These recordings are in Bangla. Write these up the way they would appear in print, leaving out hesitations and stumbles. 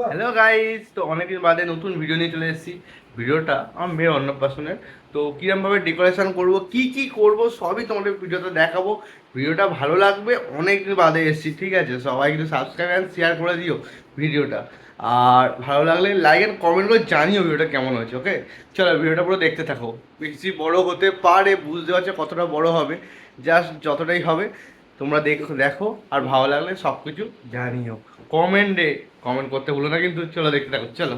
হ্যালো গাইস, তো অনেকদিন বাদে নতুন ভিডিও নিয়ে চলে এসেছি। ভিডিওটা আমার মেয়ের অন্নপ্রাশনের। তো কীরকমভাবে ডেকোরেশন করব, কি কি করব সবই তোমাদের ভিডিওতে দেখাবো। ভিডিওটা ভালো লাগবে, অনেকদিন বাদে এসেছি, ঠিক আছে? সবাই কিন্তু সাবস্ক্রাইব অ্যান্ড শেয়ার করে দিও ভিডিওটা। আর ভালো লাগলে লাইক অ্যান্ড কমেন্ট করে জানিও ভিডিওটা কেমন হয়েছে। ওকে, চলো ভিডিওটা পুরো দেখতে থাকো। বেশি বড় হতে পারে, বুঝতে পারছো কতটা বড় হবে, জাস্ট যতটাই হবে তোমরা দেখো দেখো। আর ভালো লাগলে সব কিছু জানিও কমেন্ট করতে ভুলো না কিন্তু। চলো দেখতে থাকো, চলো।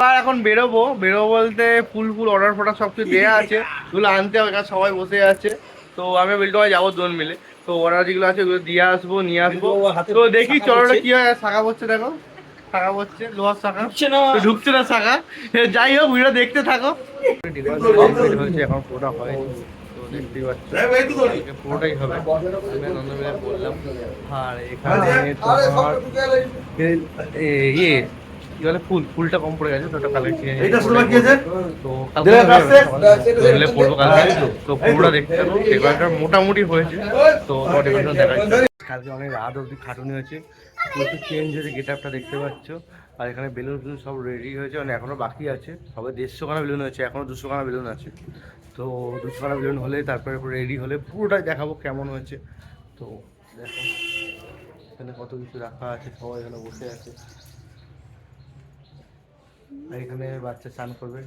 আর এখন বেরোবো বলতে ফুল অর্ডার ফর্ডার সব কিছু দেওয়া আছে, ওগুলো আনতে হবে, কারণ সবাই বসে আছে। তো আমি বিল্ডে যাবো দুজন মিলে। তো অর্ডার যেগুলো আছে ওগুলো দিয়ে আসবো, নিয়ে আসবো। তো দেখি চলোটা কি হয়। শাখা পড়ছে, দেখো শাখা পড়ছে, লোহার শাখা ঢুকছে না শাখা। যাই হোক, ভিডিও দেখতে থাকো। হয়েছে এখন পুরোটা হয়নি, তো দেখতেই পাচ্ছ পুরোটাই হবে। আমি নন্দবিহার বললাম। আর এখানে তোমার ইয়ে কি বলে, ফুলটা কম পড়ে গেছে, তো ওটা কালকে তো কালকে পড়বো কালকে। তো পুরোটা দেখতে থাকো, ডেকোরেশনটা মোটামুটি হয়েছে। তো ডেকোরেশন দেখা যাচ্ছে। কালকে অনেক রাত অবধি খাটুনি হয়েছে, প্রচুর চেঞ্জ হয়েছে, গেট আপটা দেখতে পাচ্ছ। আর এখানে বেলুন ফেলুন সব রেডি হয়েছে, মানে এখনও বাকি আছে। সবে 150খানা বেলুন হয়েছে, এখনও 200খানা বেলুন আছে। তো 200খানা বেলুন হলে তারপরে রেডি হলে পুরোটাই দেখাবো কেমন হয়েছে। তো দেখো এখানে কত কিছু রাখা আছে, সবাই এখানে বসে আছে। আর এখানে বাচ্চা স্নান করবে,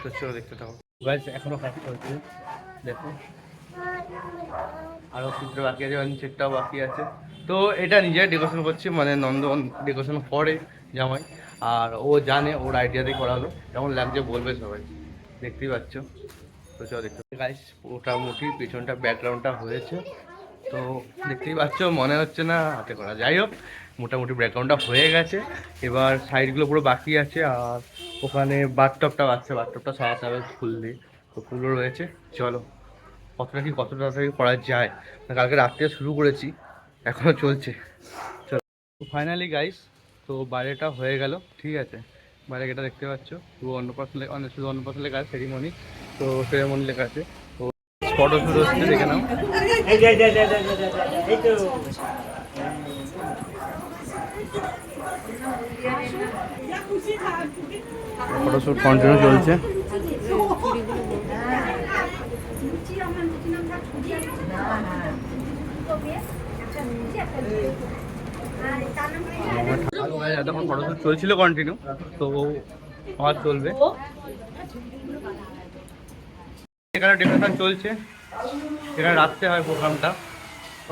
তো চলো দেখতে থাকো। গাইস এখনো কাজ চলছে, দেখো আরও কিছুটা বাকি আছে, নিচেরটাও বাকি আছে। তো এটা নিজে ডেকোরেশন করছে, মানে নন্দন ডেকোরেশন করে জামাই। আর ও জানে, ওর আইডিয়াতেই করালো। কেমন লাগছে বলবে সবাই, দেখতেই পাচ্ছ। তো চলো দেখতে গাইস, মোটামুটি পিছনটা ব্যাকগ্রাউন্ডটা হয়েছে। তো দেখতেই পাচ্ছ, মনে হচ্ছে না হাতে করা। যাই হোক, মোটামুটি ব্যাকগ্রাউন্ডটা হয়ে গেছে। এবার সাইডগুলো পুরো বাকি আছে। আর ওখানে বাথটবটা সারাতে হবে ফুল দিয়ে। তো ফুলও রয়েছে। চলো কতটা তাড়াতাড়ি করা যায়, কালকে রাত্রে শুরু করেছি, এখনও চলছে। চলো ফাইনালি গাইস, তো বাইরেটা হয়ে গেল, ঠিক আছে? বাইরে এটা দেখতে পাচ্ছ, শুধু অন্নপ্রাশন লেখা আছে, সেরিমনি। তো সেরিমনি লেখা আছে। তো ফটো শুট হচ্ছে, দেখে নাও। ফটোশুট কন্টিনিউ চলছে। এতক্ষণ ফটোশুট চলছিল কন্টিনিউ, তো আবার চলবে। এখানে ডেকোরেশন চলছে, এখানে রাখতে হয় প্রোগ্রামটা।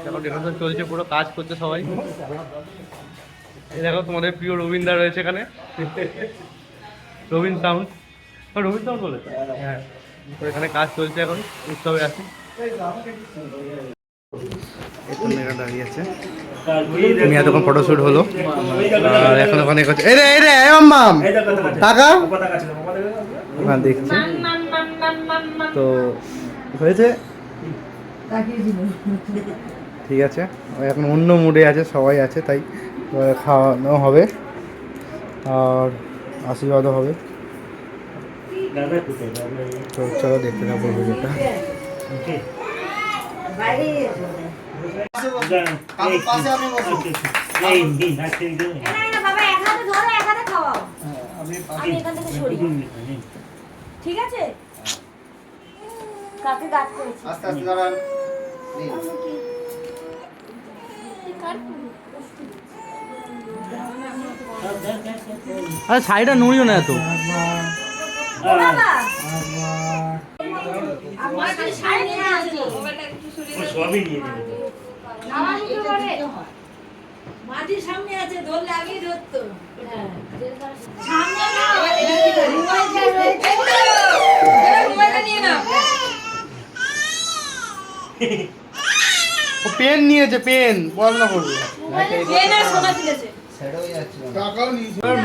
এখন ডেকোরেশন চলছে, পুরো কাজ করছে সবাই। দেখো তোমাদের প্রিয় রবীন্দ্র রয়েছে এখানে, রবীন্দ্র সাউন্ড বলে। হ্যাঁ, তো এখানে কাজ চলছে, এখন উৎসবে আছি। দাঁড়িয়ে আছে, এতক্ষণ ফটোশুট হলো। আর এখন ওখানে দেখছি তো হয়েছে, ঠিক আছে। এখন অন্য মুডে আছে, সবাই আছে, তাই খাওয়ানো হবে আর আশীর্বাদও হবে। তো চলো দেখতে থাকবো ভিডিওটা। ঠিক আছে, কাকে গাছ করেছি আস্তে আস্তে দাঁড়ান। আরে সাইডটা নড়িও না এত। মাটির সামনে আছে, ধরলে আগেই ধরতো। পেন নিয়েছে, পেন পড়াশোনা করবে।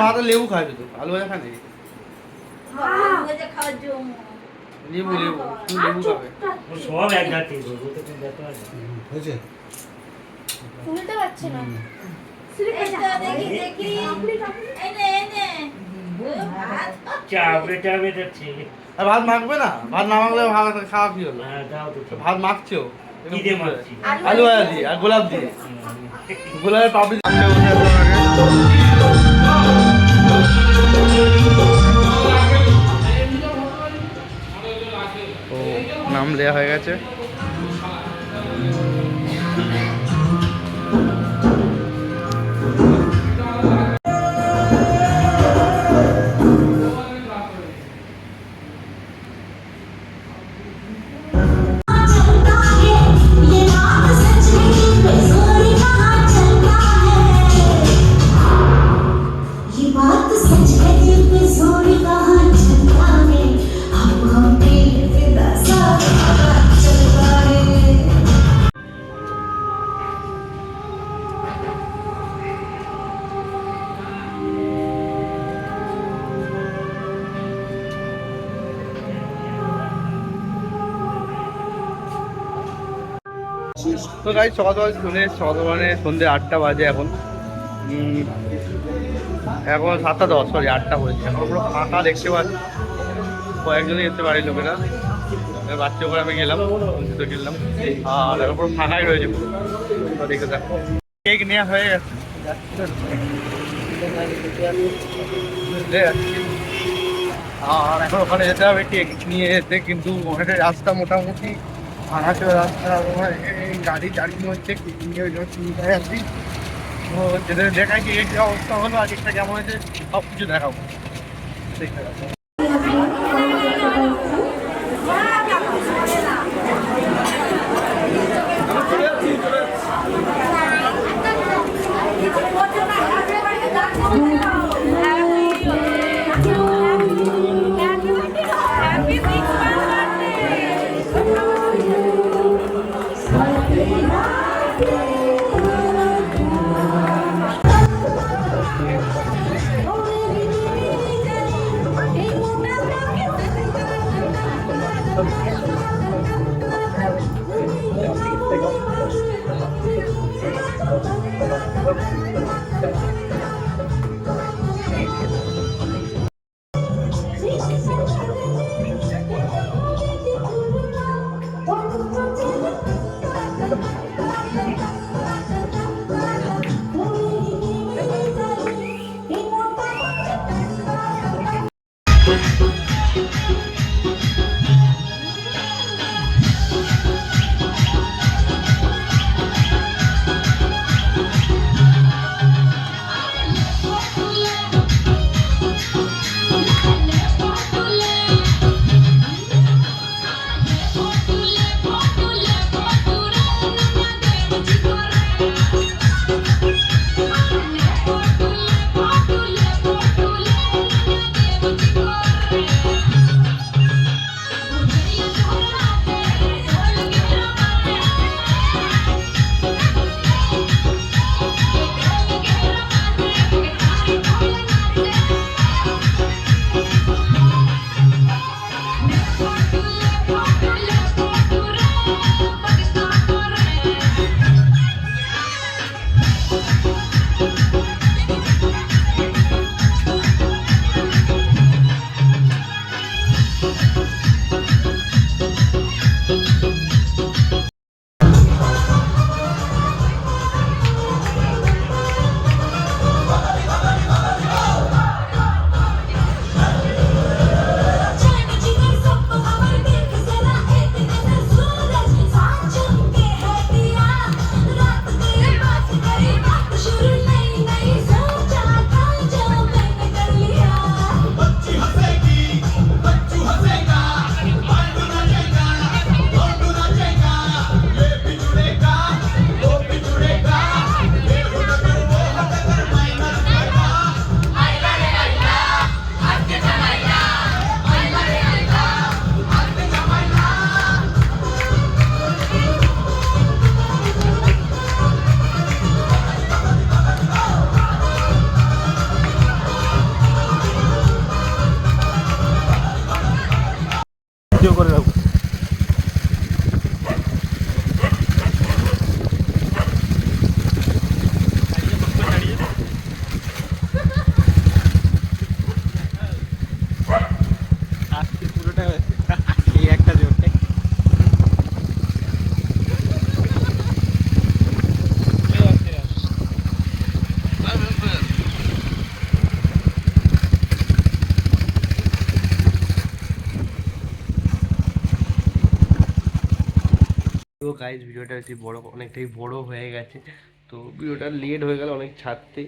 মাথা লেবু খায় তো, আলু ভাজা খানে লেবু খাবে। সব এক জাতি হয়েছে, তুলতে পারছে না। দেখি চাপে চাপে যাচ্ছে। আর ভাত মাখবে না? ভাত না মাখলে ভাত খাওয়া কি হলো? হ্যাঁ, দাও তো। তো ভাত মাখছেও কি দিয়ে মাখছি? আলু ভাজা দিয়ে আর গোলাপ দিয়ে। গোলাপের পাপড়ি তো নাম দেওয়া হয়ে গেছে। ये बात सच है दिल पे जोर कहाँ चलता है हम पे फिदा सा चलता है তো গাইজ সকাল সকাল শুনে সকালে সন্ধ্যে 8টা বাজে এখন। এখন 7:10, সরি 8টা বলেছি। এখন পুরো ফাঁকা দেখতে পাচ্ছি, কয়েকজনই যেতে পারি লোকেরা। বাচ্চা করে আমি গেলাম, তো গেলাম আর এখন পুরো ফাঁকাই রয়েছে পুরো। তো দেখে দেখো কেক নেওয়া হয়ে গেছে, বুঝলে? আর এখন ওখানে যেতে হবে কেক নিয়ে যেতে, কিন্তু ওখানে রাস্তা মোটামুটি ফাঁকা রাস্তা, এই গাড়ি দাঁড়িয়ে হচ্ছে কেক নিয়ে ওই জন্য চিন্তায় আছি। তো যেতে দেখাই কেক যে অবস্থা হলো আর কেকটা কেমন হয়েছে সব কিছু দেখাবো। ঠিক আছে। ভিডিও করে রাখবো। আজকে পুরোটা এই একটা জোরে। তো গাইজ ভিডিওটা বেশি বড় অনেকটাই বড় হয়ে গেছে, তো ভিডিওটা লেট হয়ে গেল অনেক ছাড়তে।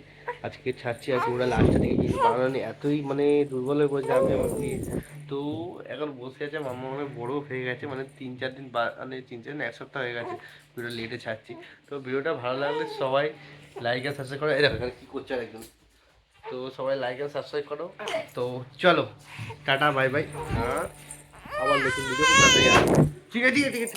আজকে ছাড়ছি আর ওরা লাস্টের দিকে ভিডিও বানানো নেই, এতই মানে দুর্বল হয়ে পড়েছে আমি আমার দিয়ে। তো এখন বসে আছে, মামা অনেক বড় হয়ে গেছে, মানে 3-4 দিন মানে 3-4 দিন 1 সপ্তাহ হয়ে গেছে ভিডিও লেটে ছাড়ছি। তো ভিডিওটা ভালো লাগলে সবাই লাইক আর সাবস্ক্রাইব করো। এই দেখো এখানে কী করছে আর একজন। তো সবাই লাইক আর সাবস্ক্রাইব করো। তো চলো টাটা বাই বাই, আবার নতুন ভিডিও খুব তাড়াতাড়ি আসবে। ঠিক আছে ঠিক আছে ঠিক আছে।